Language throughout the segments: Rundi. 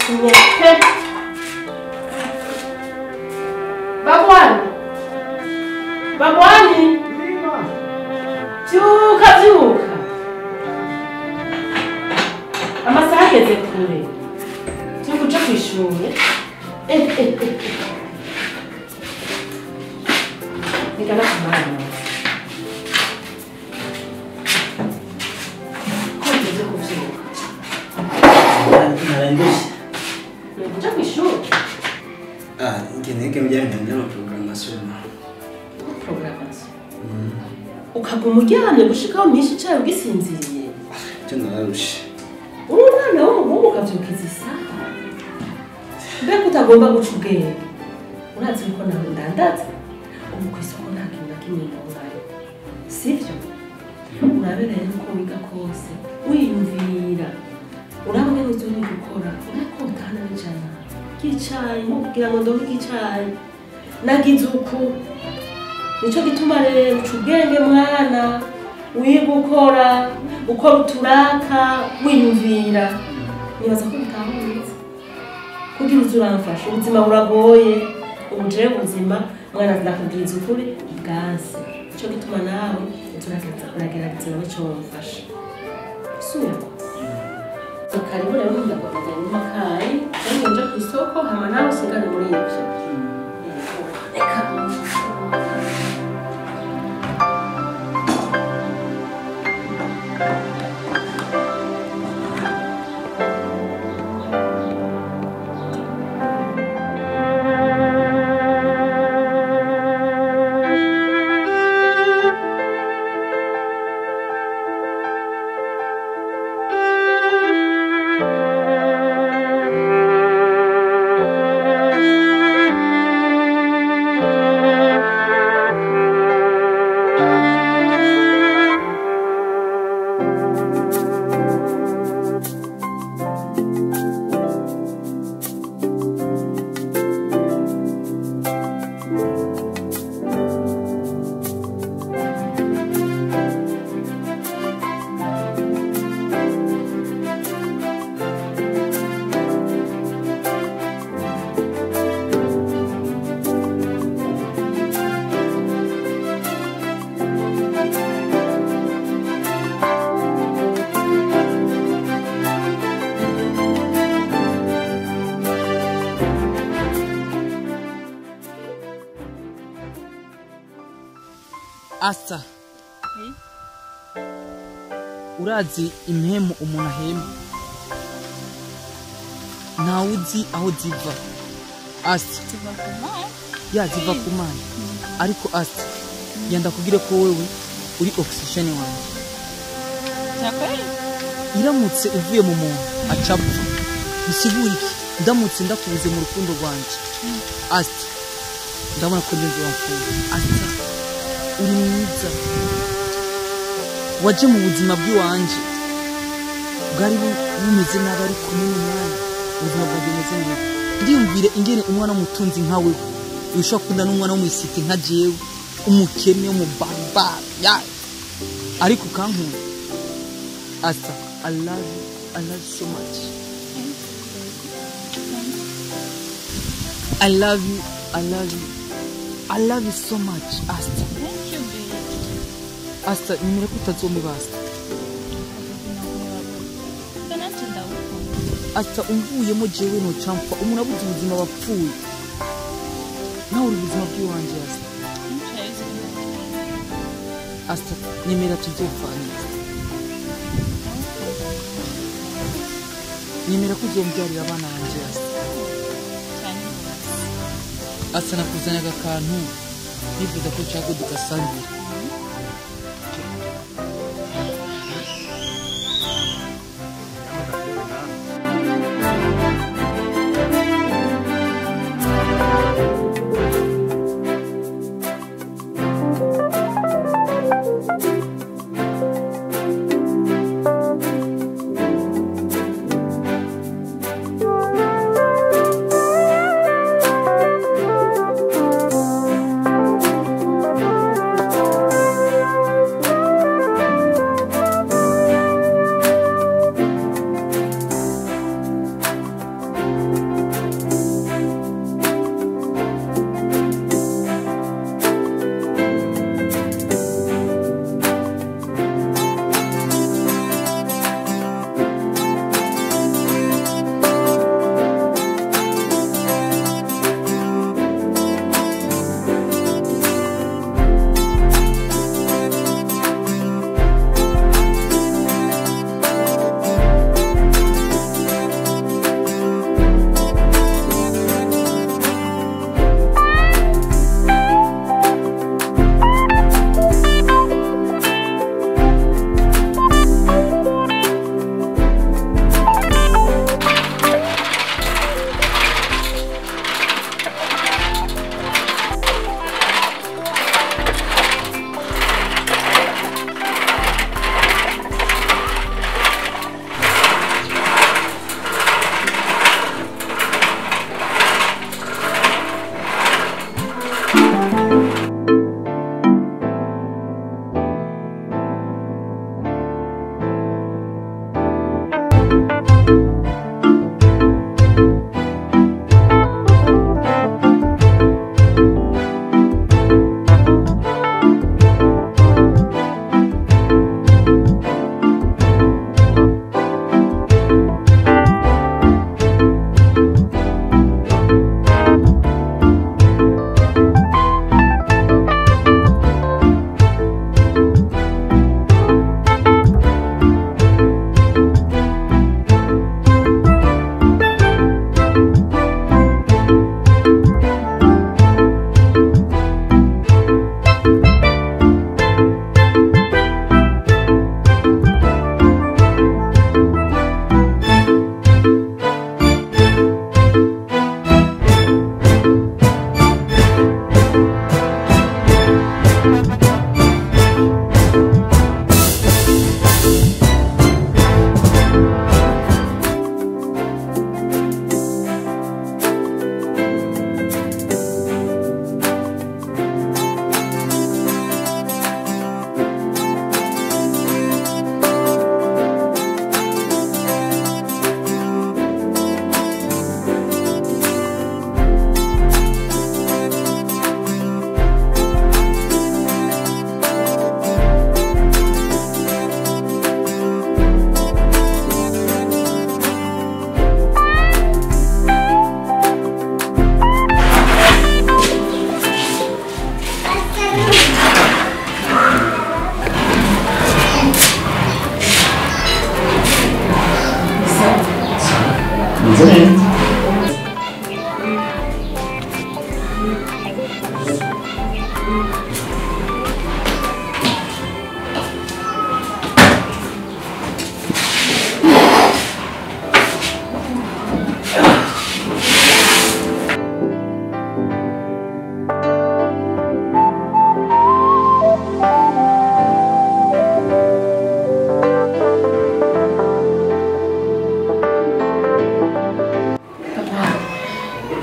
Narasinye pe. Babwani. Babwani. Byuka byuka. Amasaha ageze kure. Turi kuja kw'ishure. Nikana kumara. Kugeze kuvyuka. Narandushye. Kuja kw'ishure. Nkeneye mujyanye na programmation. Programmation. Ukaguma uryamye gushika aho mpisha icaye ugisinziriye. Cyo nararushe. Umwana w'umuhungu ukavyukiza isaha. Mbega utagomba guca ubwenge. Urazi ko nawe ndandaza. Ubu kw'isoko nta kintu na kimwe ngombayo. Sivyo? Urabe rero uko wiga kose. Wiyumvira. Urabe ngene uzuri gukora. Urakotana n'ijana. Kicaye kugira ngo ndonke icayi. Nagize uku. Nico gituma rero uca ubwenge mwana. Wiga ukora uturaka wiyumvira. Nibaza ko bitahuritse. Kugira uzuramfasha ubuzima buragoye. Ubujere ubuzima mwana ndakubwiriza ukuri bwanse. Nico gituma nawe uragerageza nawe cyo wamfasha. Suko. Karibu rero ndakubwira nyuma kai. Cyangwa nje ku isoko hama nawe usigane muri ibyo. Reka Asa. Urazi impemu umuntu ahema. Ntawuzi aho ziva. Asa. Ziva ku mana. Ariko Asa, yanda kugira ko wewe uri oxygen wanjye. Cyakora iramutse uvuye mu muntu acapfa. Bisigura iki? Ndamutse ndakubuze mu rukundo rwanje. Asa. Ndabona ko ndenze wamfuye. Asa. Uri mwiza waje mu buzima bw'iwanje bwari bumeze nabi ariko n'umwana ubuzima bwawe bumeze neza ndiyumvire ingene umwana w'umutunzi nkawe ushaka kunda n'umwana wo mwisite nka jewe umukene mu baba ya ariko kankunda Asa I love you so much. I love you so much, Asa. Asa, nimere kutazomibasa. Asa, umvuyemo jewe no champa, umuntu abuze ubuzima bapfuye. Nawe uri ubuzima bw'iwanje Asa. Asa, nimera tuzopfana. Nimera kuzombyarira abana banje Asa. Asa nakuzanya akantu bivuga ko cyago dukasangira.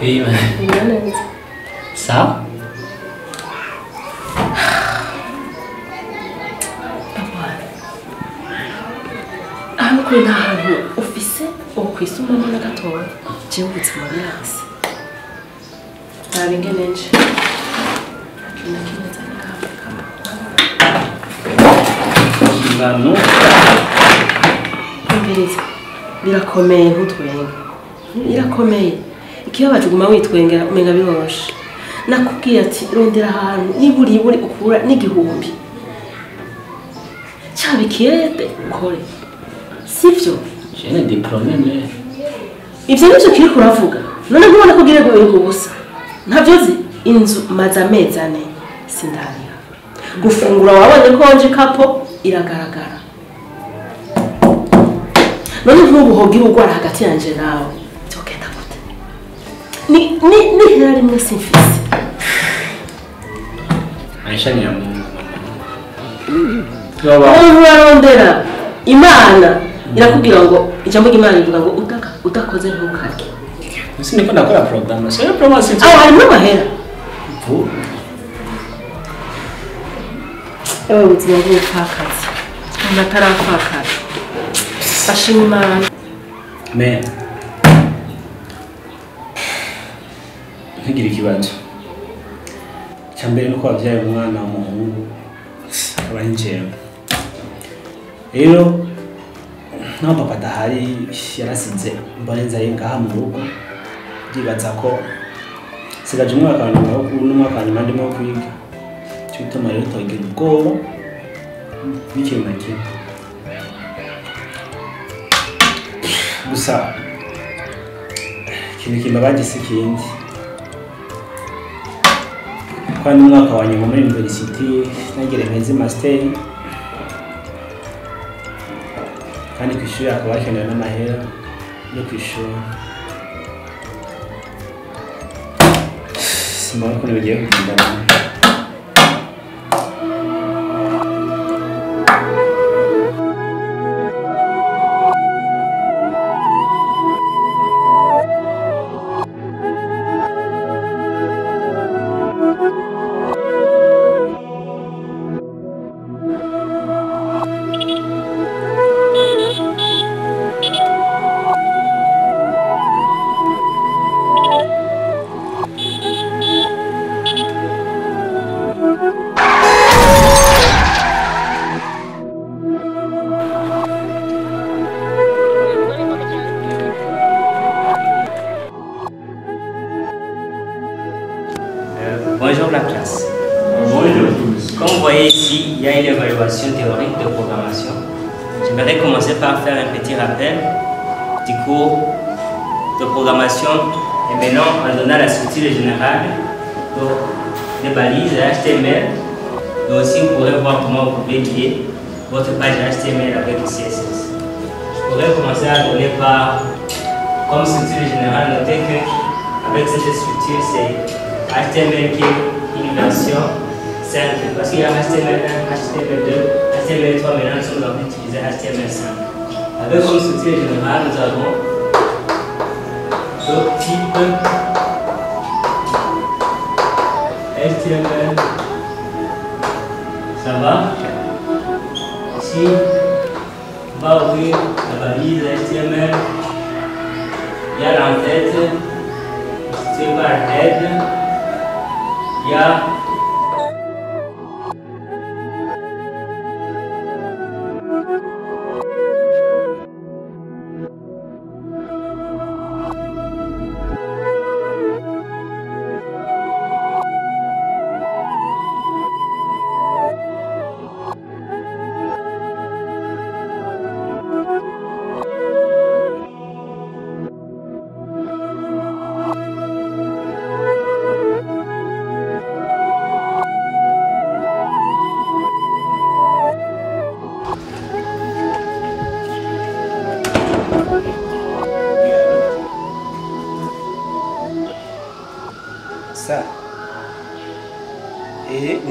Oui, mais... Ça? Papa, hano kuri nta hantu ufise ukwisumamo na gatoya jewe ubuzima birasi ntaraba ingene nje Ingano? Umviriza birakomeye ntutwenge birakomeye ikibabaje uguma witwengera umenga biroroshe nakubwiye ati rondera ahantu niburi ukura n'igihumbi cyabikiyede ukore sivyo J'ai un diplômé, mais... ivyo nivyo kiri kuravuga none nkubona ko ugire guhinga ubusa ntavyo uzi inzu maze amezi ane sindariha gufungura wabonye ko nje kapo iragaragara none nk'ubu hogira urwara hagati yanje nawe byogenda gute ni hera rimwe simfise Aisha ni ya Mungu. umuntu arondera imana irakubwira ngo ijambo ry'Imana rivuga ngo udakoze ntukarye Nisi niko nakora programme. C'est une programme. aho harimo amahera Vous? ewe ubuzima bw'ubupfakazi umuntu atarapfakaza ashima Imana Mais... Ntugire ikibazo. Cyambere nuko wabyaye umwana w'umuhungu akaba ari njyewe. Rero naho papa adahari yarasize mbarenza ye ngaha mu rugo ndibaza ko sigaje umwaka n'umwaka nyuma ndimo kwiga cyo bituma rero togira ubwoba b'ikintu na kimwe gusa ikintu kimbabaje si ikindi kandi umwaka wa nyuma muri university nagere meze master kandi kwishuri akaba akeneye n'amahera yo kwishuri simbona ko bigiye kugenda Bonjour la classe. Bonjour. Comme vous voyez ici, il y a une évaluation théorique de programmation. J'aimerais commencer par faire un petit rappel du cours de programmation et maintenant en donnant la structure générale des balises HTML. Mais aussi vous pourrez voir comment vous pouvez lier votre page HTML avec le CSS. Je pourrais commencer à donner par comme structure générale, notez que avec cette structure c'est HTML qui est une version simple parce qu'il y a HTML1, HTML2, HTML3, maintenant nous sommes en train d'utiliser HTML5. Avec comme structure générale, nous avons le type HTML. Ça va? Ici, on va ouvrir la balise HTML. Il y a l'entête, c'est par head. Il y a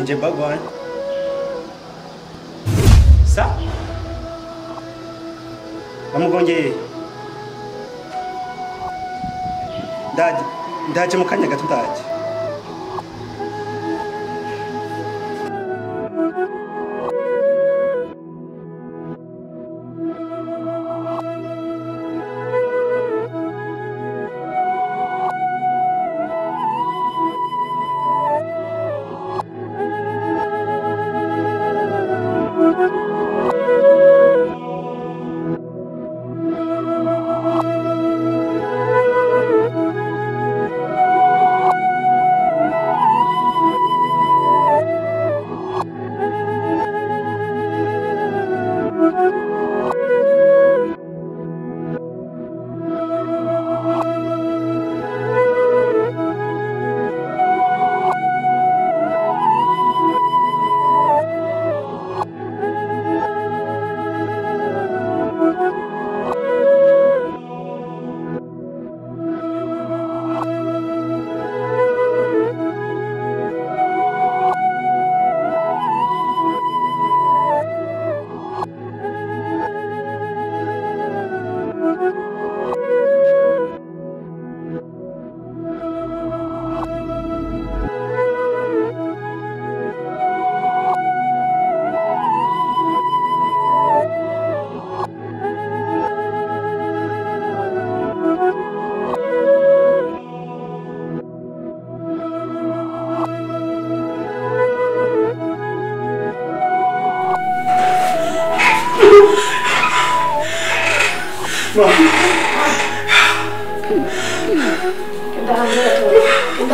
nije bagwan. Sa? Bamugongeye. Ndaje mu kanya gato ndaje.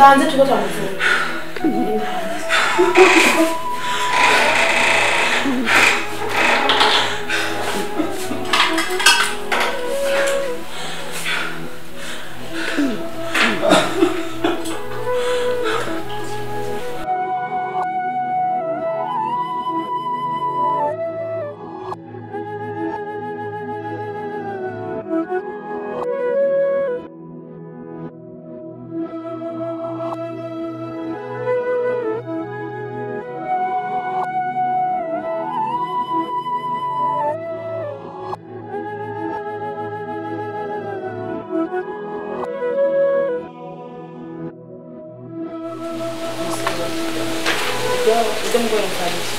Danze tuko tangu. Don't go in Paris.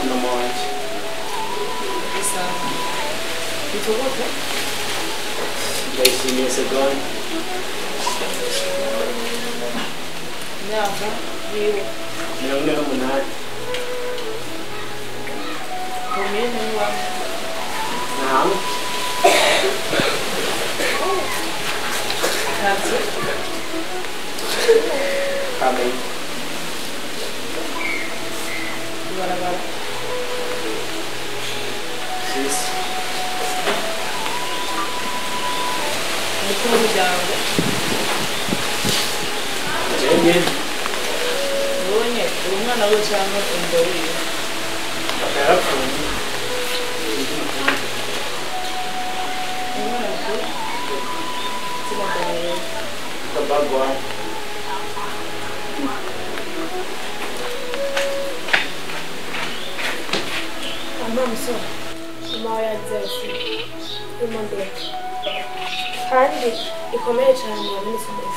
No more. It's a what? They see me as a gun. Never. You. No, not. Come in and what? Now. That's it. Coming. Bara. Sis. Mukuru w'umuryango. Jenge. Ubonye umwana we cyangwa imbere ye. Yarapfuye. Umwana we. Zibagaye. Kabagwa. Amaso mama yagize imondeka kandi ikomeye cyane yabinisomeye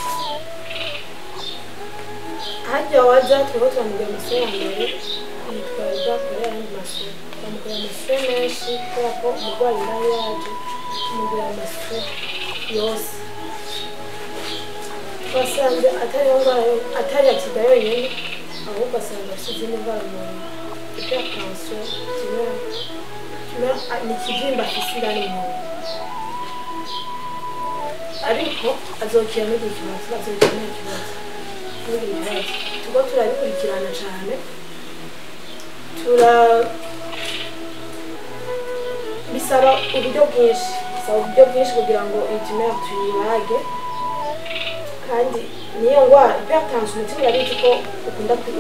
hajya waza twamuga amasura mbere yitwaza kuri andi masura twamuga amasura menshi kubera ko umurwayi yari yaje tumugira amasura yose twasanze atari akida yonyine ahubwo asanga afite izindi ndwara mu mubiri hypertension ni ikibyimba afite indani mu mubiri ariko azokira n'ugira ikibazo azokira n'ikibazo tuba turabikurikirana cyane bisaba uburyo bwinshi kugira ngo itumere tuyibage kandi niyo ndwara hypertension umutima urabizi ko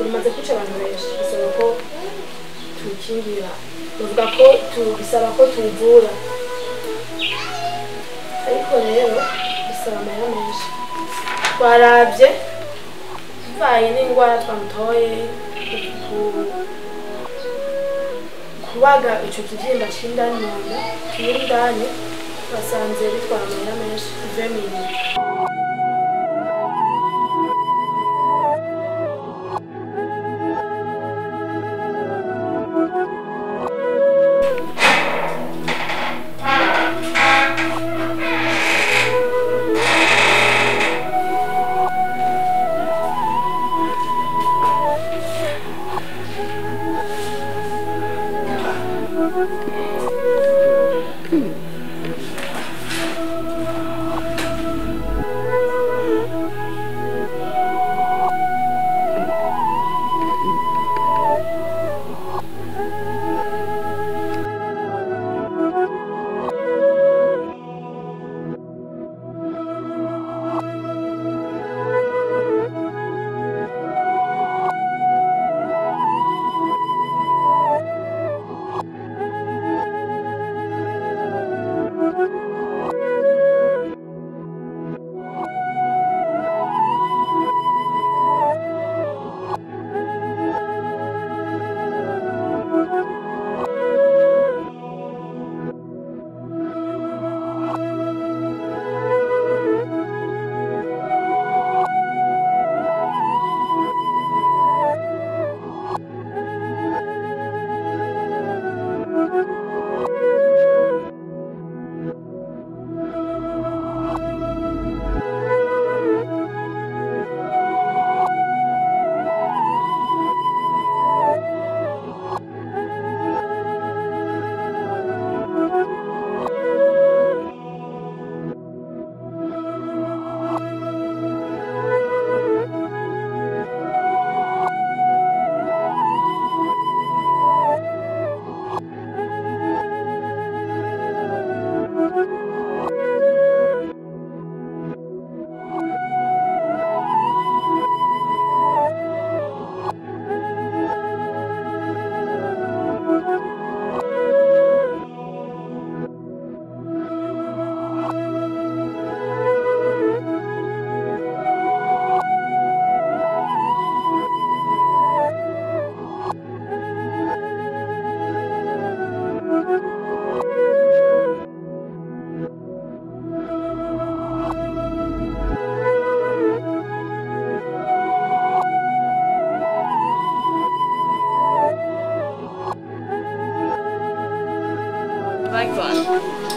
umaze kwica abantu benshi bisaba ko tukingira bavuga ko bisaba ko tuvura ariko rero bisaba amahera menshi twarabye bibaye n'indwara twamutoye kubaga ico kivyimba c'indani mu nda kiri indani basanze bitwara amahera menshi ive minini.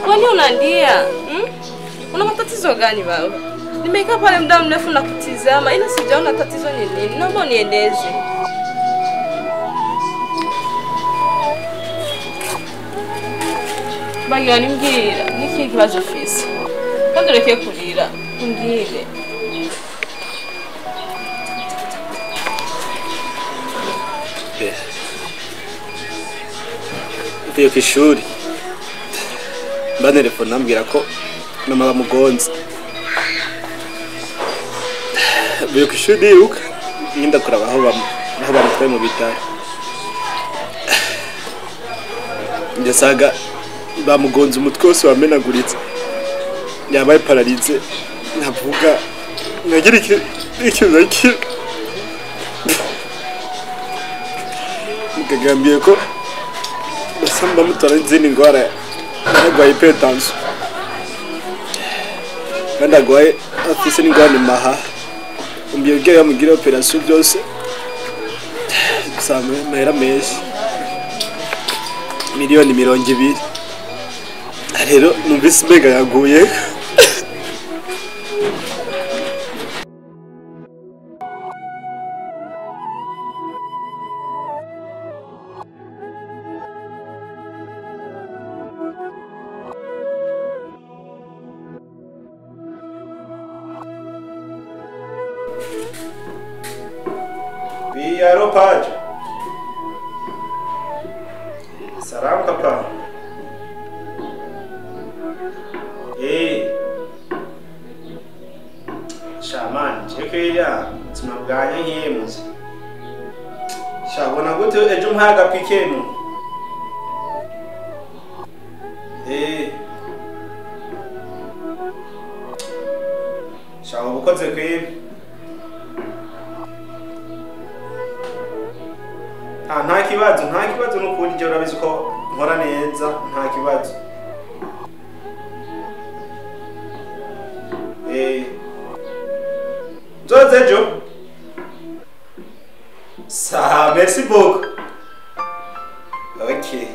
Kwani unalia? Una matatizo gani baba? Nimekaa pale muda mrefu na kutizama, ila sijaona tatizo ni nini. Naomba unieleze. Bagani mbwira, niki kibazo ufise? Kandi ureke kurira, umbwire. Mvuye ku ishuri bantelefona ambwira ko mama bamugonze. Mvuye ku ishuri ndiruka ngenda kuraba aho bamutwaye mu bitaro. Ndasaga bamugonze umutwe wose wamenaguritse, yabaye paralize, ntavuga nagira iki mugambye ko basamba mutara izindi ngwara yarwaye hypertension kandi agwaye afise n'ingwara maha umbiye byo yamugira operation byose bisanga mahera menshi miliyoni 200. Rero numvise mbega yaguye. Allô, Paj. Salam, papa. Shaman, chekeya, tunabganya nyemuzi. Shabona gute ejo mpaga pikenu. Shaho ukoze kwi. kibazo n'ukuri je urabizi ko nkora neza nta kibazo. Jojo. Ça, merci beaucoup. Ok.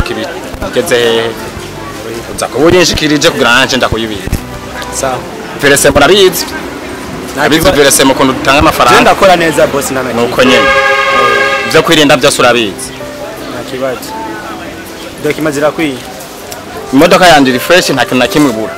Kibi keze uza kubunyishikirije kugira nanje ndakuyibira Sawa. Verese murabizi nabizi verese mu kuntu dutanga amafaranga ndakora neza boss nana nuko nyene byo kwirinda byose urabizi nta kibazo document zirakwiye imodoka yanje refresh nta kintu na kimwe bura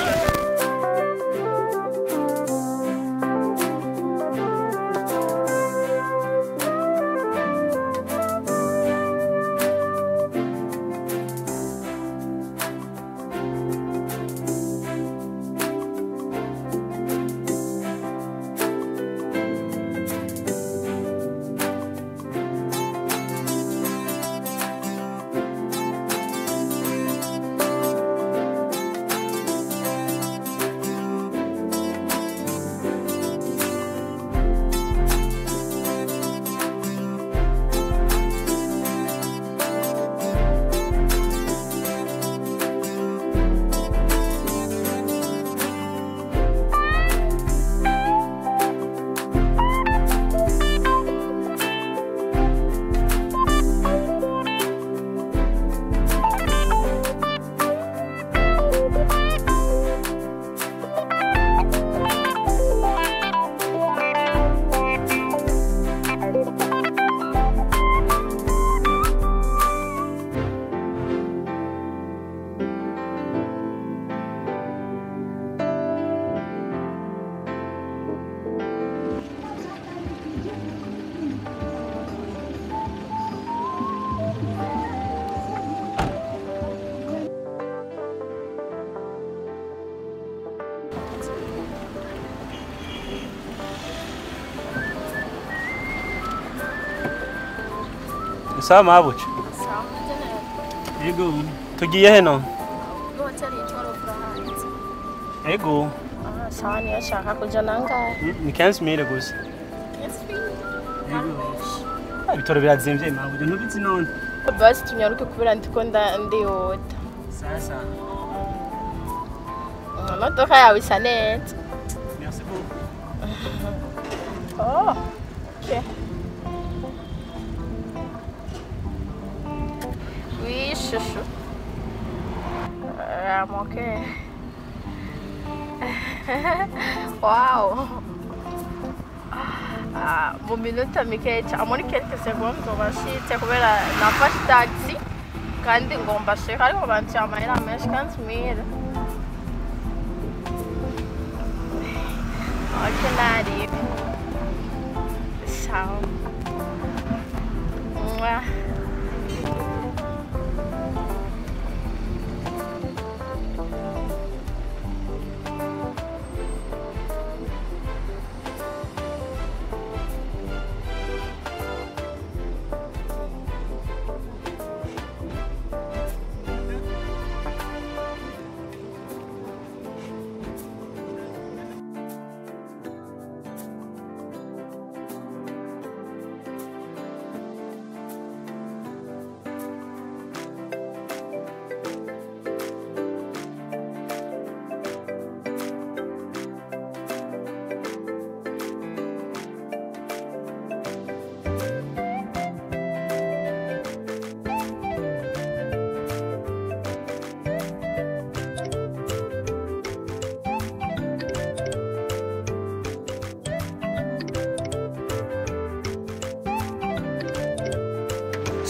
Sawa mabuche. Sawa tena. Ego. Tugiye heno. Hoteli itwara Francis. Ego. Sawa ni ashaka kuja nangahe? Ni 15,000 gusa. 15,000. Ibitoro birazimvye mabuche ntubizi none. Basi tunyaruke kubera ndiko ndiyota. Sasa. Imodoka yawe isa neza. Merci beaucoup. Oh. Okay. Oui, chouchou. I'm okay. Wow. Mu minota mike muri quelques secondes bashitse kubera nafashe taxi kandi ngomba sheka ariko bantu amahera menshi kandi mira. Ordinary. Ciao. Mwah.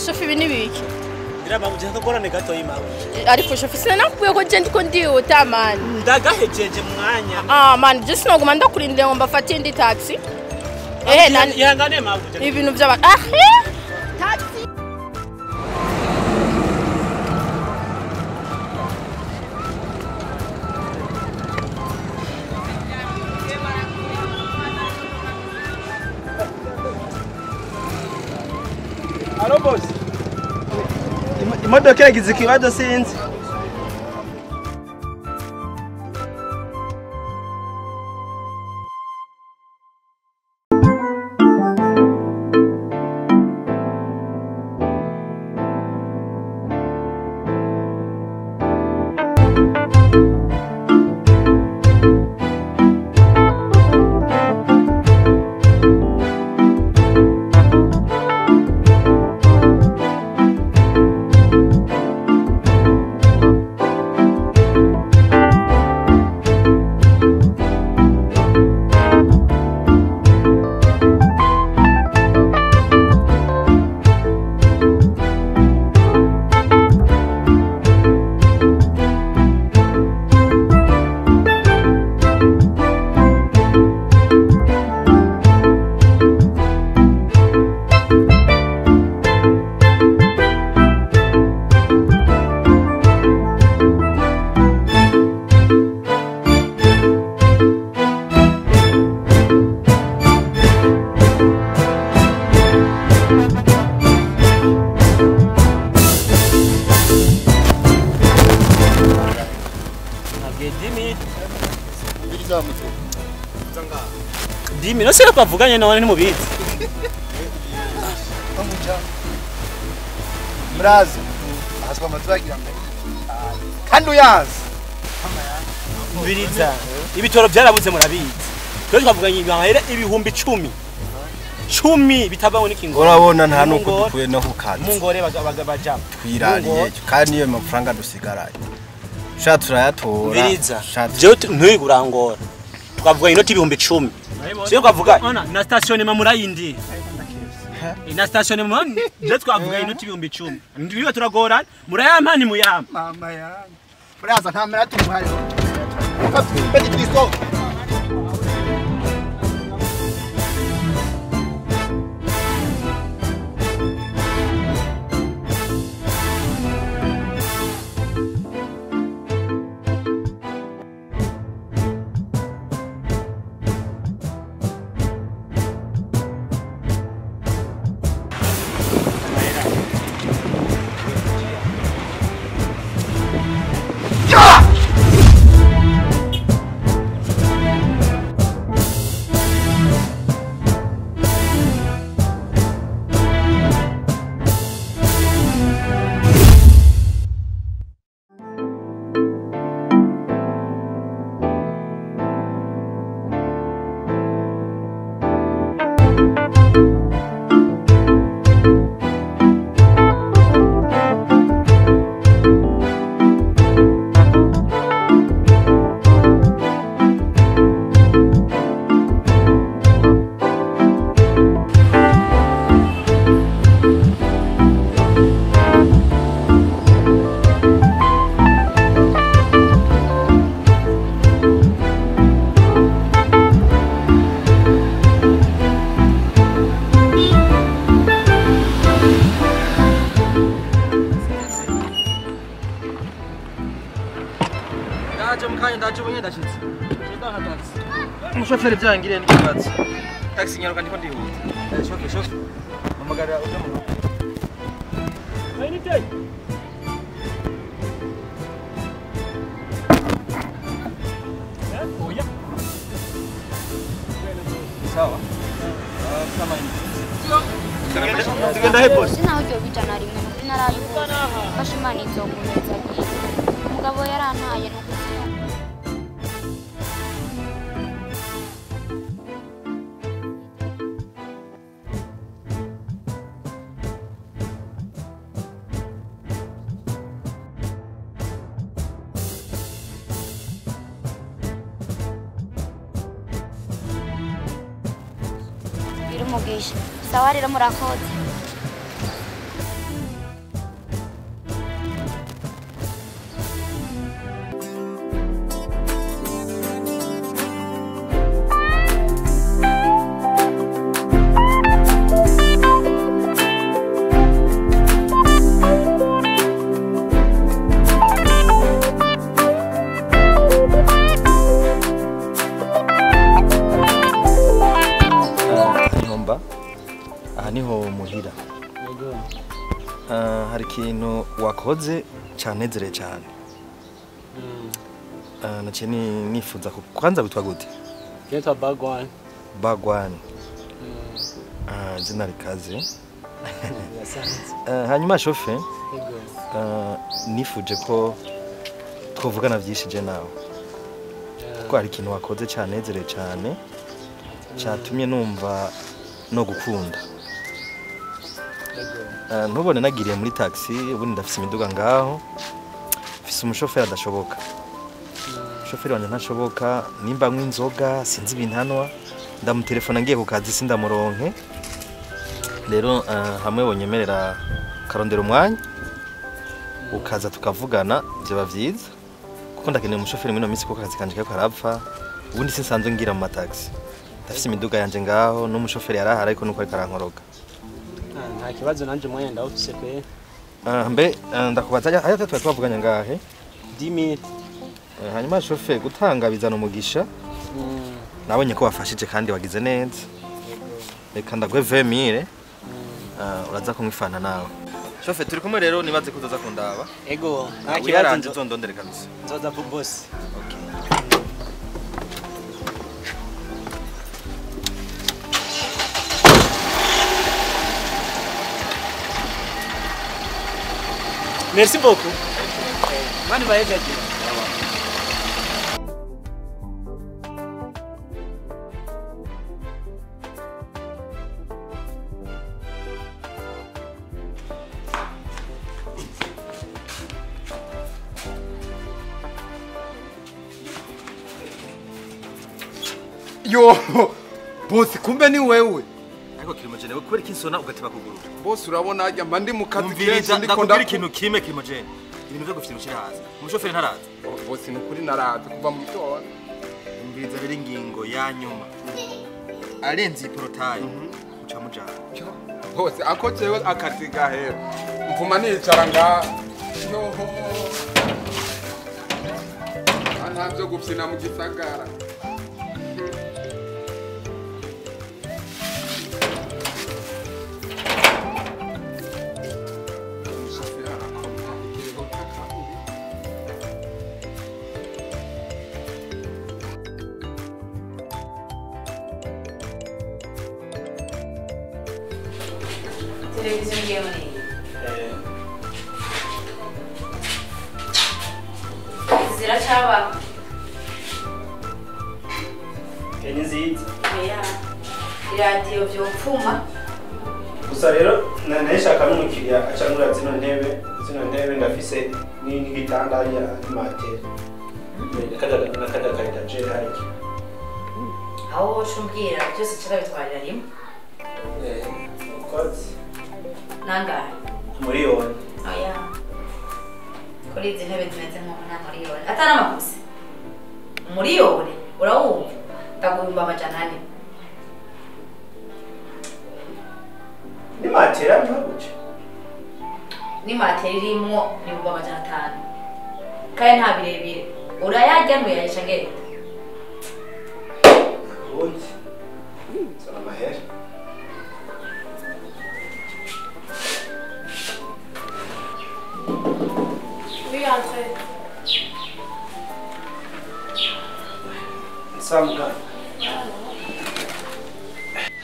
shofi ibi nibiki Ndirama mujye ngorane gato yimawe. ariko shofi sinakubwiye ko je ndiko ndihuta man Ndagahejeje mwanya. Man just noguma ndakurindira ngo mbafate indi taxi nani Yangane mawe. ibintu by'abantu taxi Alo boss. Imodoka yagize ikibazo sinzi. Dimi no sera kwavuganye nawe ni mubizi. Mrazi. Aswa matwagira mbere. Kandi uyazi. Mbiriza. Ibitoro byarabuze murabizi. Twe twavuganye ibahera ibihumbi 10. 10 bitabaho n'ikingo. Urabona nta nuko dukuye no kukaza. Mungore baja. Twirariye kandi niyo mafaranga dusigaraye. Shatse turayatora. Mbiriza. Je ntuyigurangora. Twavuganye inoti ibihumbi 10. Siyo kwavuga na station mamura yindi. Ina station mama je twavuga inoti ibihumbi 10. Ndiyo turagorana murayampa ni muyampa. Mama yangu. Uraza nta mera tumuhaye. Beti Kristo. Umushoferi byangire ndibatse. Taxi nyaruka ndiko ndihuta. Shofe. Mamagara uje mu. Ayinite. Oya. Sawa. Kama hivi. Tugenda hepfo. Sina hojo bijana rimwe muri narayuko. Bashimani nzomuneza. Mugabo yarantaye no umugisha sawa rero murakoze ngaho muhira hari ikintu wakoze canezere cyane naciye nifuza kwanza witwa gute? Yitwa Bagwan. Bagwan. Izina rikaze. Hanyuma shofe nifuje ko twavugana byinshi je nawe kuko hari ikintu wakoze canezere cyane cyatumye numva no gukunda. Ntubone nagiriye muri taxi ubundi ndafise imiduga ngaho mfise umushoferi adashoboka. Shoferi wanje ntashoboka nimba nkwe inzoga sinzi ibintanwa ndamutelefona ngiye ku kazi sindamuronke. Rero hamwe wonyemerera karondera umwanya ukaza tukavugana byaba byiza kuko ndakeneye umushoferi muri no minsi kuko akazi kanje kako karapfa ubundi sinsanzwe ngira mu mataxi ndafise imiduga yanje ngaho n'umushoferi yarahara ariko nuko ari karankoroga. Nta kibazo nanje umwanya ndawufise pe. Mbe ndakubaza aya twavuganya ngahe 10,000. Hanyuma shofe gutanga bizana umugisha nabonye ko wafashije kandi wagize neza reka ndagwe 20,000 uraza kumwifana nawe shofe turi kumwe rero nibaze kuzoza kundaba ego nta kibazo nzondondere kabisa nzoza vu boss. Okay. Merci beaucoup. Mani bayegaje. Yo, boss kumbe ni wewe. Ariko Kirimojene we kubera kinsona ugateba kuguru. Boss urabona ajya mba ndi mu kazi kenshi ndiko ndakora ikintu kime Kirimojene. Ibintu byo gufite mushira haza. Umushoferi ntaraza. Boss ni kuri naraza kuva mu gitondo. Umviriza rero ingingo ya nyuma. Arenze iporotayi. Uca mujana. Boss akocewe akazi gahera. Mvuma nicara nga. Yo. Anavyo gufina mu gisagara. Televisione giovani. Inzira chaba. Keniziti. Ya. Radio vyopfuma. Gusa rero naneshaka n'umukiriya acangura zino ntebe ndafise n'igitanda ya materi. Nakada kaita je hariki. Aho shumbwira byose cyabitwarira rimwe. Ukoze. Nanga. Miliyoni. Oya. Kuri izi ntebe zimeze nk'uko miliyoni. Atari amakusi. Miliyoni urawumva ndagumba amajana 4. Ni matera ntabuce. Ni matera irimo ni bugwa amajana 5. Kaye nta birebire. Urayajya nuyayisha ngenda. Undi. Sana mahera. Oui, entrez. Samga.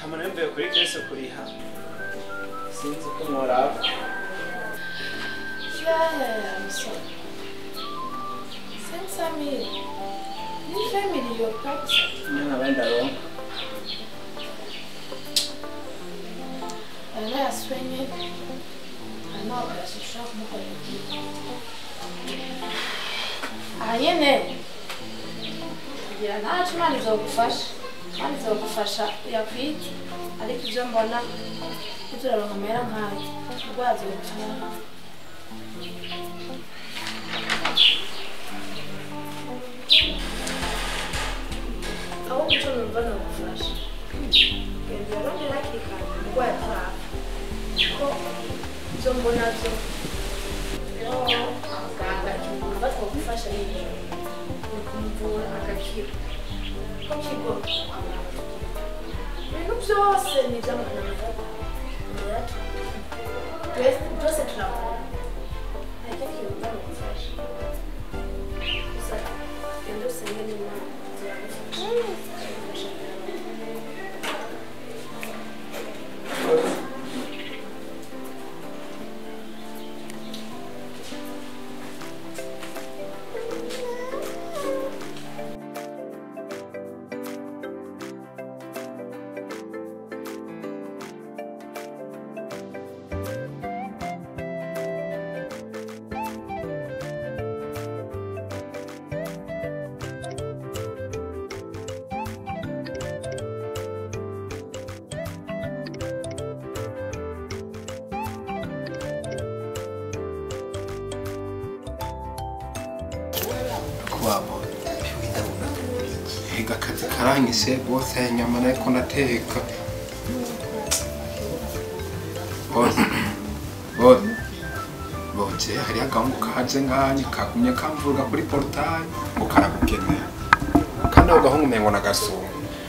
Hamanembe kuri kese kuriha. Sinzi ko moraba. Ya, mso. 500,000. Ni family yo kabisa. Nina wenda rongo. Ana yaswenye. Ana akashusha kumukorera. Ayene. Ya nacho mali zogufasha. Mali zogufasha yakwiti. Ariko ibyo mbona turaronka amera nkayo. Rwazo gutana. Aho guco numva no gufasha. Ngende rondera hakikana rwayo tara. Ko ibyo mbona byo. Yo abaganga cyumva ko gufasha ni kumvura agakira. Ko kigo ibintu byose ni by'amahanga. byose tunakora ariko kiyumva n'umufasha gusa genda usenge n'Imana wabo higa akazi karangise bose inyama nariko nateka bose hari agahungu kaje nganye kagumye kamvuga kuri portail ngo karakugenera kandi ako gahungu umengo nagasuma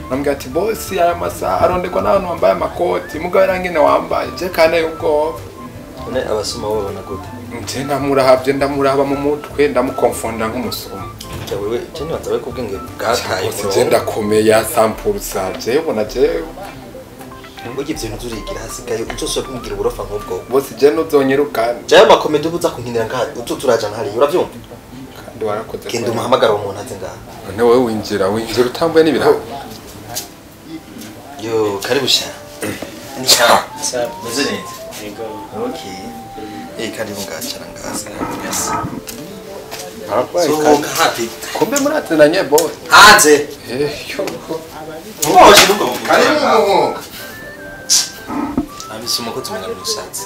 nambwira ati bose aya masaha aronderwa n'abantu bambaye amakoti mugabo yarangene wambaye je kane ubwoba none abasuma bo babona gute nje ndamuraba mu mutwe ndamukonfonda nk'umusuma wewe cyane batawe kubwenge bwataye je ndakomeye sampuru savye ubona je ugiye ibintu turigira hasigaye utoswe kumubwira uburofa nk'ubwo bose je nuzonyirukana je amakomedi ubuza kunkinira ngaha ututuraja ntari uravyumva kandi warakoze kende umuhamagara umuntu aze ngaha none wowe winjira utambuye n'ibiraho yo karibu sha ni sha meze neza yego okay karibu ngacara ngaza yes so happy kumbe muratenanye boy hanze yo mwoje nuko karibu abisuma ko tumenya rusatsi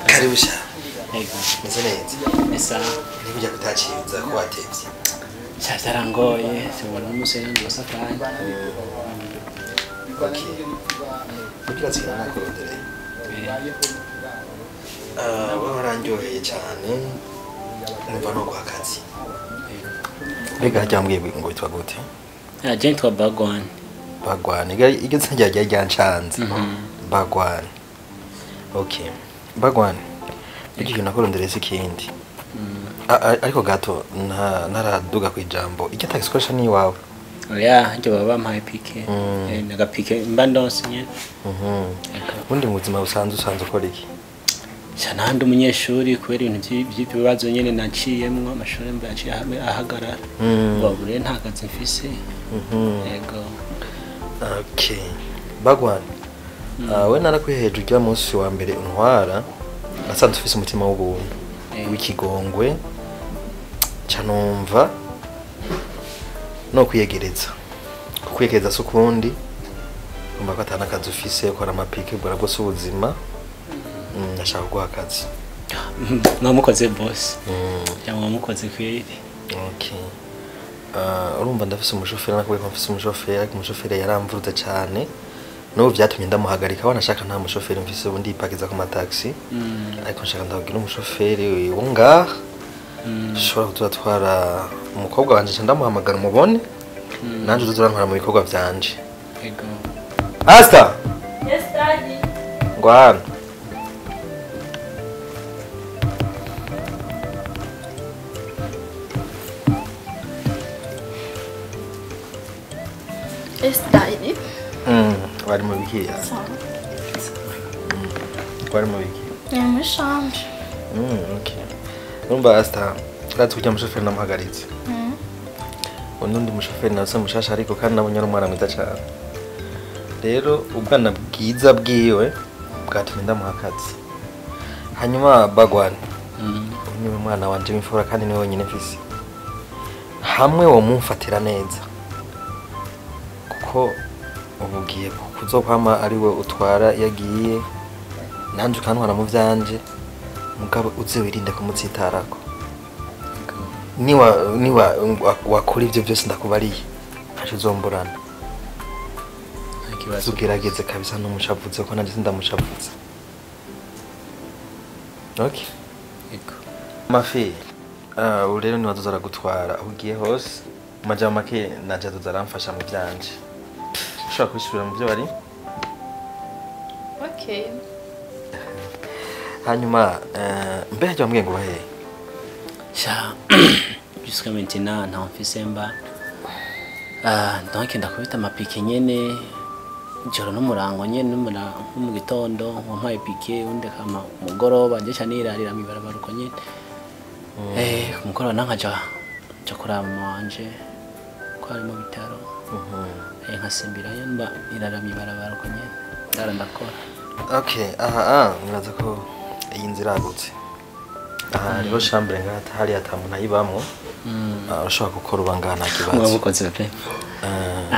karibu sha yego meze neza esa niba ujya kutaciza ko watevye cyarangoye sibona umusore ndosakanye okay kugira tsina nakorondere warandyoheye cyane numva no kwa kazi mbega hajyambwiye ngo witwa gute agent wa bagwan igeze njya ryancanze bagwan okay bagwan igihe nakorondere ikindi ariko gato naraduga ku ijambo icyo tagisikoresha ni wawe oya njye baba bampaye pike nagapike mba ndonse nyene ubundi mu buzima busanzwe ukora iki cyane handi umunyeshuri kubera ibintu by'ibibazo nyene naciyemwo amashuri mba yaciye ahagarara babure nta kazi mfise yego okay bagwan we narakwiheje ujya munsi wa mbere untwara nasanze ufise umutima w'ubuntu w'ikigongwe canumva no kwiyegereza kwiyegereza sukundi umva ko atana kazi ufise ukora amapike bwara bwo ubuzima ndashaka guha akazi namukoze boss cyangwa mukoze kweri okay urumva ndafise umushoferi nakubwiye ko mfise umushoferi ariko umushoferi yaramvuze cyane n'ubu byatumye ndamuhagarika wanashaka nta mushoferi mfise ubundi ipakiza ku mataxi ariko nshaka ndagira umushoferi wo ngaha ushobora kutwara umukobwa wanje ndamuhamagara umubone nanje uzurantwara mu bikorwa byanje yego Asta yes daddy ngwana yes daddy bari mu bikiya bari mu biki yamushanje okay urumva Asta urazi kujya umushoferi namuhagaritse undi mushoferi nawe mushasha ariko kandi nabonye ari umwana mwiza cyane rero ubwana bwiza bwiwe bwatumye ndamuha akazi hanyuma bagwane niwe mwana wanje w'imfura kandi niwe wenyine mfise hamwe wo mumfatira neza kuko ubugiye kuzokwama ari we utwara yagiye nanje ukantwara mu vyanje mugabo uze wirinde kumutsitarako niwa wakora ivyo byose ndakubariye ntaco uzomborana ugerageze kabisa n'umushavuze ko nanje sindamushavuze okay yego mafi rero ni wazozara gutwara ugiye hose majama make naje tuzaramfasha mu byanje ushaka kwishura mu byo bari okay hanyuma mbere ajya mbwiye ngo bahe sha jusqu'à maintenant nta mfise mba donc ndakubita amapike nyene joro n'umurango nyene mu gitondo wampaye pike undi kama umugoroba nje canirarira mibarabara uko nyene umugoroba nankaja kuraba mama wanje ko ari mu bitaro nkasimbirayo mba irara mibarabara uko nyene ndakora. Okay, nibaza ko iyi nzira yagutse. Hariho chambre ngata hari atamuntu ayibamwo. Urashobora gukora ubangana kibazo. Ukoze pe.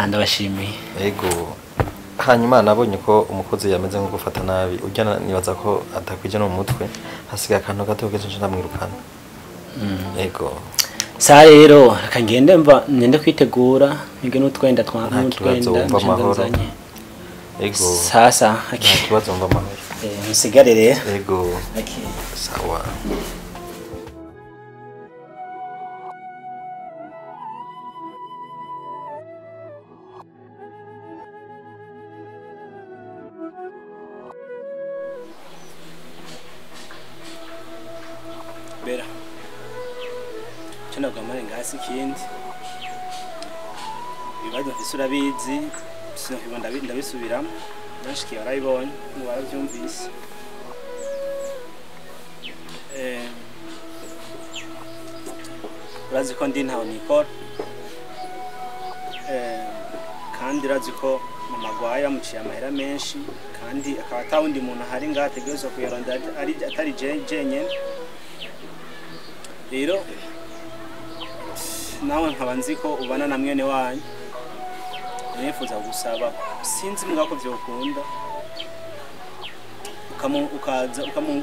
Ndabashimiye. Yego. Hanyuma nabonye ko umukozi yameze nko gufata nabi. Ujya nibaza ko atakwije no mu mutwe. Hasigaye akantu gato keje ndamwirukana. Yego. Sa rero akangende mva nende kwitegura nige n'utwenda tw'amahoro. Ego. Sasa kibazo mva mahoro. Musigare rero. Ego. Okay. Sawa. Bera. Chana gamare ngasi kindi. Bibazo mfisura bizi. Sinakibanda ndabisubiramo nashikiye arayibonye warabyumvise urazi ko ndi ntaho nikora kandi urazi ko mama gwaye yamuciye amahera menshi kandi akaba atawundi muntu ahari ngaho ategerezwa kuyaronda atari jenyene rero nawe nkaba nzi ko ubana na mwene wanyu nifuza gusaba sinzi mwako byokunda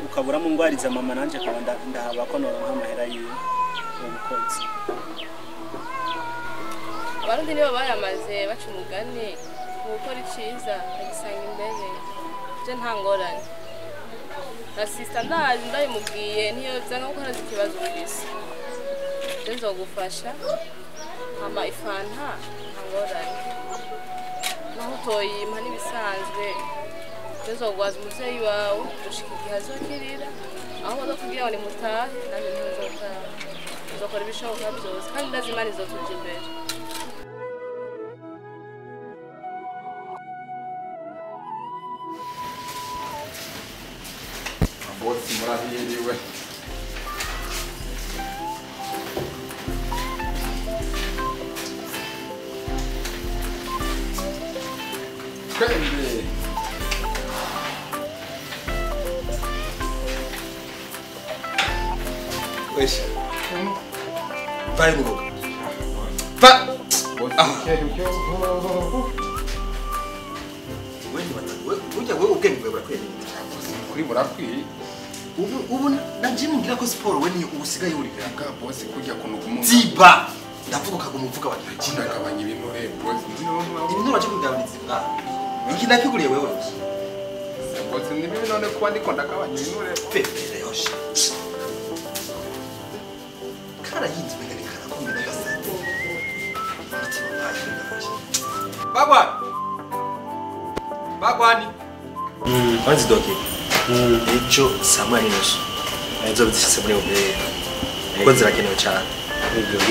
ukabura mu ngwariza mama nanje akaba ndahaba ko noronka amahera yiwe ukoze. Abarundi nibo bayamaze baca umugani gukora iciza ugisanga imbere je nta ngorane na sister ndayimubwiye niyo byanga gukora ikibazo bise je nzogufasha mama ifanta nta ngorane naho utoyimpa n'ibisanzwe uzogwaza umuvyeyi wawe gushika igihe azokirira aho bazokubwira ngo nimutahe nanjye ntizotaha uzokora ibishoboka byose kandi ndazimana izotuja imbere. Bosi murahiriwe. Twende. Wesh. Vai mu. Va. Wewe ugenge wewe kweli. Kuri burakwiye. Ubu ndajimugira ko siporo we ni ubusigaye uri ka bosi kujya kuno kumunga. Ziba. Ndavuga ukagumuvuga wa kinda kabanya ibintu bosi. Ibintu waje kugaburiza bwa. Iki ndakiguriye wewe. Bosi ni bibi none kuba ndiko ndakabanya ibintu Pepe yoshe. Kara yinzi bega nikara kumira gasate. Itima baje ndafashe. Bagwani. Wanzi doki. Ejo samwa ninusu. Ejo bitse muri ubere. Ko zirakenewe cyane.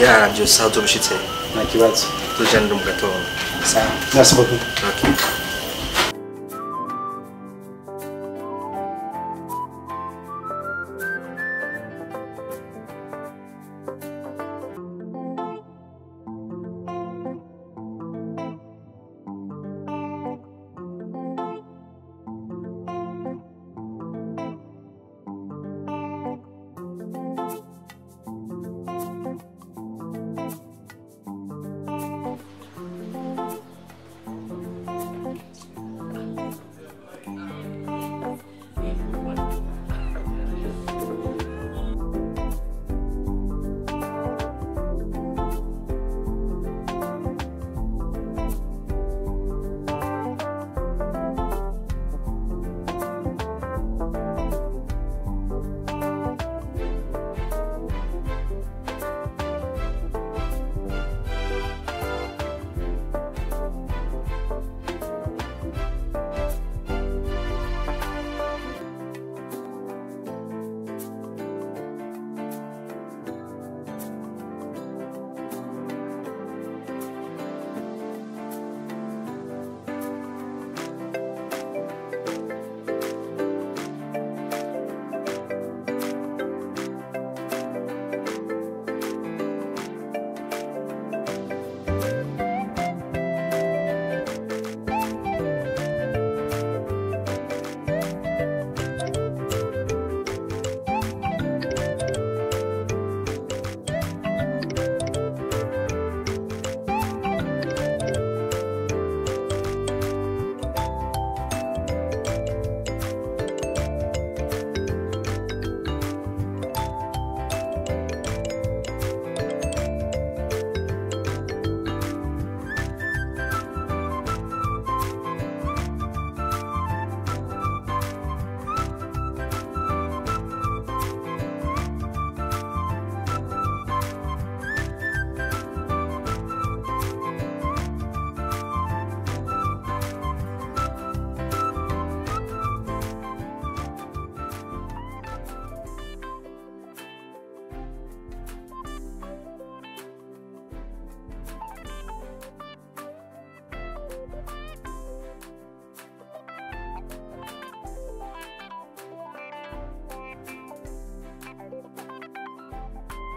Yarambye sazo bishitse. Nta kibazo. Tujana mu gatondo. Sawa. Merci beaucoup. Okay.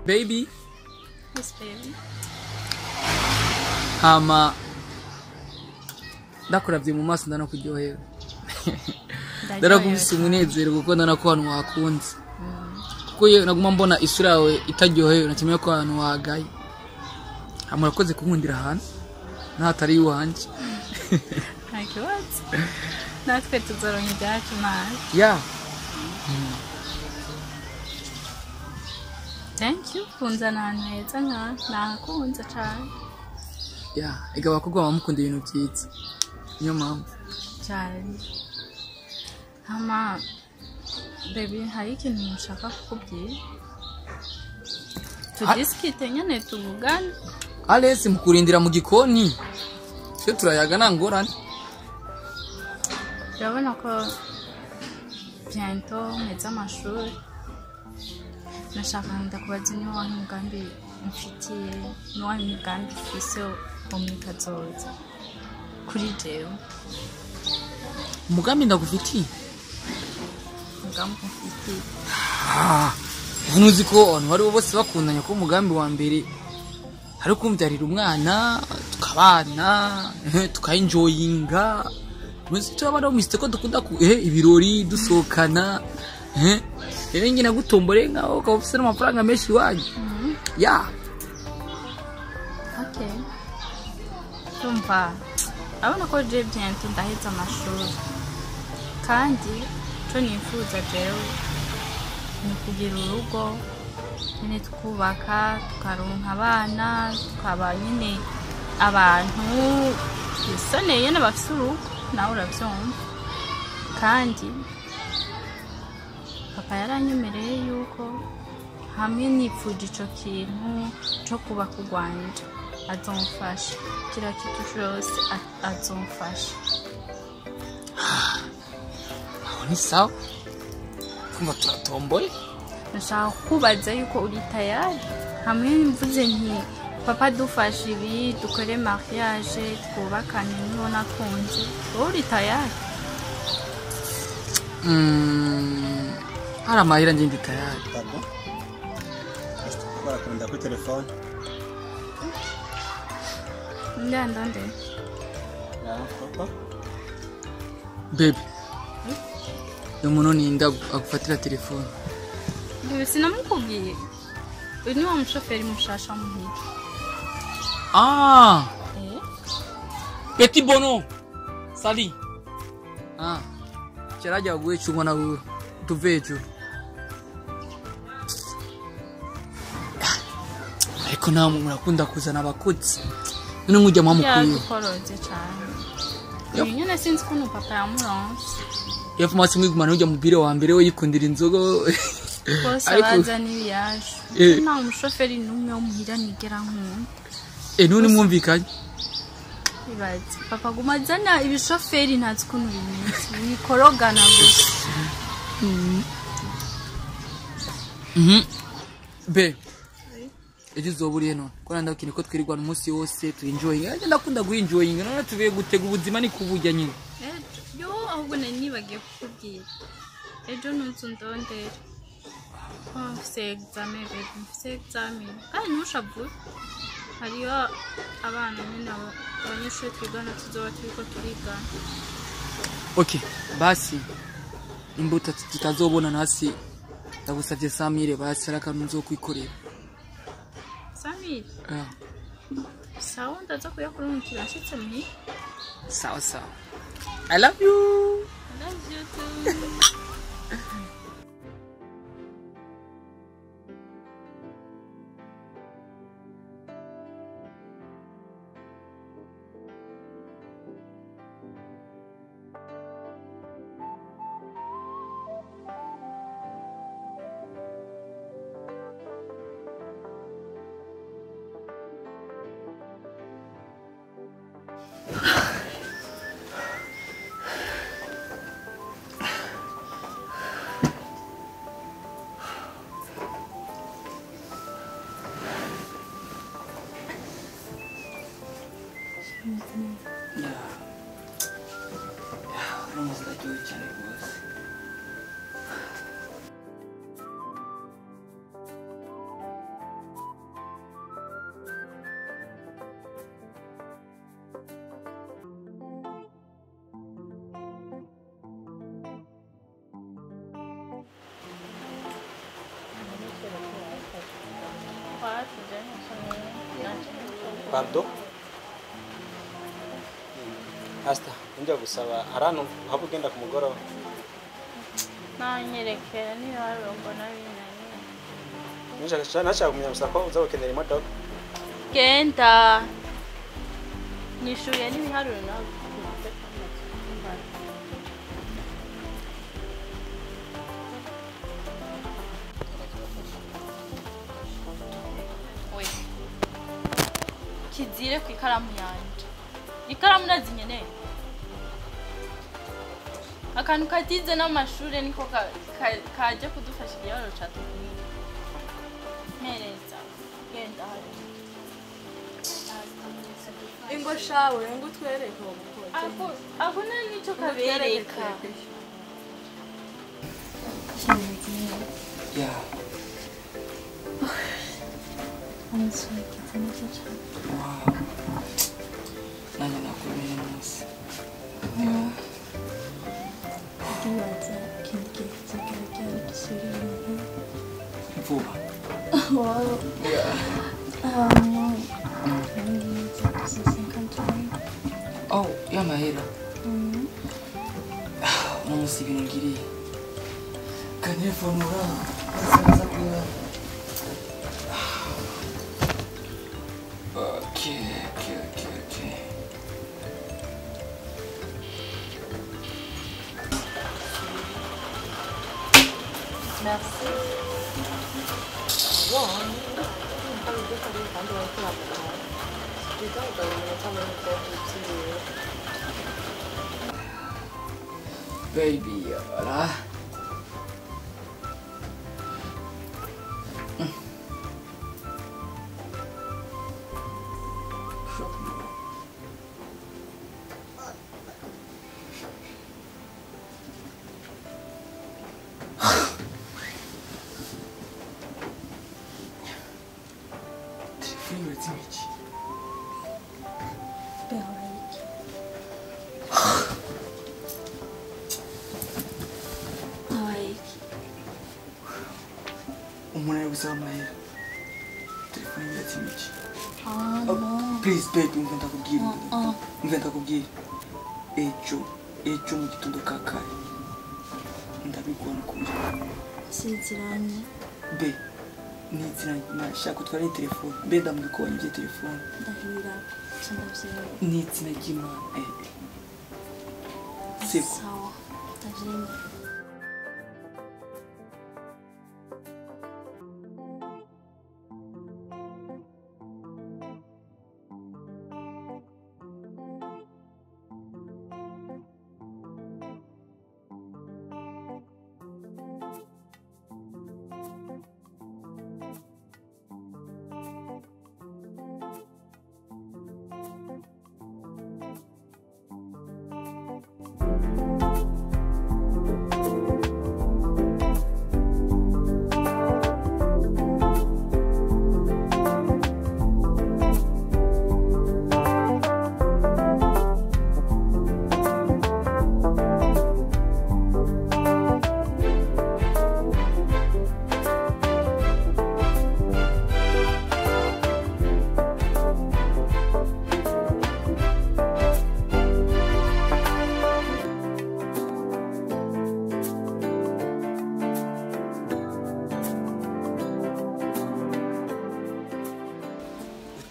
Baby. Yes, baby. Ndakuravye mu maso ndanakuryohera. Ndarakumvise umunezero kuko ndana ko abantu wakunze. Kuko ye naguma mbona isura yawe itaryoheye natimye ko abantu wagaye. Amurakoze kunkundira hano. Natari iwanje. Ntakibazo. Natwe tuzoronka ibyacu nawe. Yeah. Thank you. Kunzana ahantu heza nakunze cyane. Yeah, ega bakugwa bamukunda ibintu byiza. Niyo mpamvu. Cyane. Baby, hari ikintu nshaka kukubwira. Tudiskite nyene tuvugane. Alesi mukurindira mu gikoni. Cyo turayaga nangorane. Urabona ko bientôt meza amashuri. Nashaka ndakubaza niba waha umugambi mfitiye niwaha imigambi ufise wo muri kazoza kuri jewe. Umugambi ndagufitiye? Umugambi mfitiye. Ntuzi ko abantu bari bose bakundanya ko umugambi wa mbere hari kumbyarira umwana tukabana tukaenjoyinga. Muzi turabara umiste ko dukunda ibirori dusohokana rero ngina gutombore nkaho ko ufite amafaranga menshi wanyu. Yeah. Okay. Tumva. Abona ko je bientôt ndaheza amashuri. Kandi cyo nifuza jewe ni kugira urugo nyine tukubaka tukaronka abana tukaba nyine abantu bisoneye n'abafite urugo nawe urabyumva. Kandi papa yaranyemereye yuko hamwe nipfuza ico kintu cyo kuba kugwanje azomfasha kira kitu cyose azomfasha. Ni sawa kumva turatomboye. Nashaka kubaza yuko uri tayari hamwe mvuze nti papa dufashe ibi dukore mariage twubakane niho nakunze uri tayari? Ara mahira nje ndi tayari. Pardon. Bakunda kuri telefone. Ndande. Papa. Baby. Umuntu ninda akufatira telefone. Bibi sinamukubwiye. Uyu ni wa mushoferi mushasha muhira. Petit bono. Sali. Charaja gwe chumwa na wewe. Tuvejo. Ariko namwe murakunda kuzana abakozi. None nkujya mwamukuye. Yakoroze cyane. Uyu nyene sinzi ko no papa yamuronse. Yafu masi mwigumana ujya mu biro wa mbere we yikundira inzoga. Bose baza n'ibiyaje. Nta umushoferi n'umwe wo muhira nigera nkunda. None mwumvikanye? Ibaze papa gumazana ibishoferi ntazi kuntu bimeze. Bikorogana gusa. Be. Ejizoburiye none. Ko ndakine ko twirirwa umunsi wose tu enjoying. Ndakunda guenjoying none tubiye gutega ubuzima ni kubujya nyine. Yo ahubwo nibagiye kukubwira. Ejo ntunsundondera. C'est examen baby. C'est examen. Kandi ntushavuye. Hariyo abana nyine abanyeshuri twigana tuzoba turiko turigana. Okay, basi imbuto tutazobona nasi ndagusavye 100,000 basi arakantu nzokwikorera. 100,000? Sawa ndaza kuyakurungikira nshitse muhira. Sawa sawa. I love you. I love you too. Pardon? Asta, njya gusaba harano haba ugenda ku mugoroba. Nanyerekera niba harongo nabinanye. Nashaka kumenya gusa ko uzabakenera imodoka. Genda. Nishuye n'ibiharuro nawe. Kizire ku ikaramu yanje. Ikaramu nazinyene. Akantu katize n'amashure niko kaje kudufasha igiharuro cyacu. Mereza. Genda hari. Ingo shawe ngo twereke uko. Ako nani nico kabereka. Yeah. I'm so excited. Wow. Nani nakumenya nose. Ndibaza kintu kigaragara gisubira vuba. Wow. Oh, yamahera. Unamusi ibintu ngiriye. Kanyefonura. Azaza kuya. Okay. Merci. Baby, voilà. Amahera. Telefone yatimici. No. Please baby, mvenda kubwira. Ejo mu gitondo kakare. Ndabigwana kuri. Sinziranye. Be. Niziranye nashaka utware telefone. Be ndamubikobanye bye telefone. Ndahira. Cyandavye. Nizina ry'Imana. Siko. Sawa. Ndavye.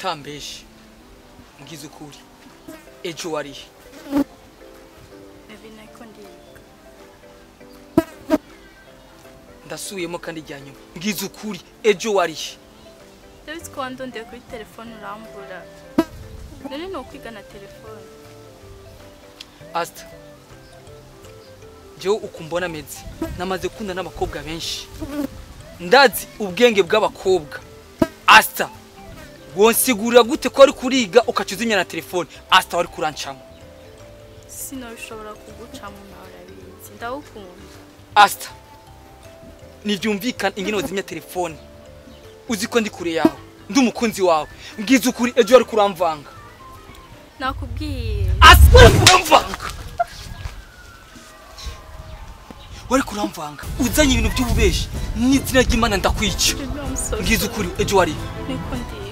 Utambeshe. Ngize ukuri. Ejo warihe? Ndasubiyemo kandi ryanyuma. Ngize ukuri. Ejo warihe? David kwando ndiye kuri telefone urambura. None no kwiga na telefone. Asta. Jewe ukumbona mezi. Namaze kunda n'abakobwa benshi. Ndazi ubwenge bw'abakobwa. Asta. Wonsigurira gute ko ari kuriga ukacuzinya na telefone? Asta wari kurancamo. Sino bishobora kugucamo nawe arabizi. Ndawukunda. Asta. Nivyumvikana ingene uzimya telefone. Uziko ndi kure yawe. Ndi umukunzi wawe. Mbwiza ukuri ejo wari kuramvanga. Nakubwiye. Asta wari kuramvanga. Wari kuramvanga. Uzanye ibintu by'ububeshi. N'izina ry'Imana ndakwica. I'm so ngize ukuri ejo wari niko ndi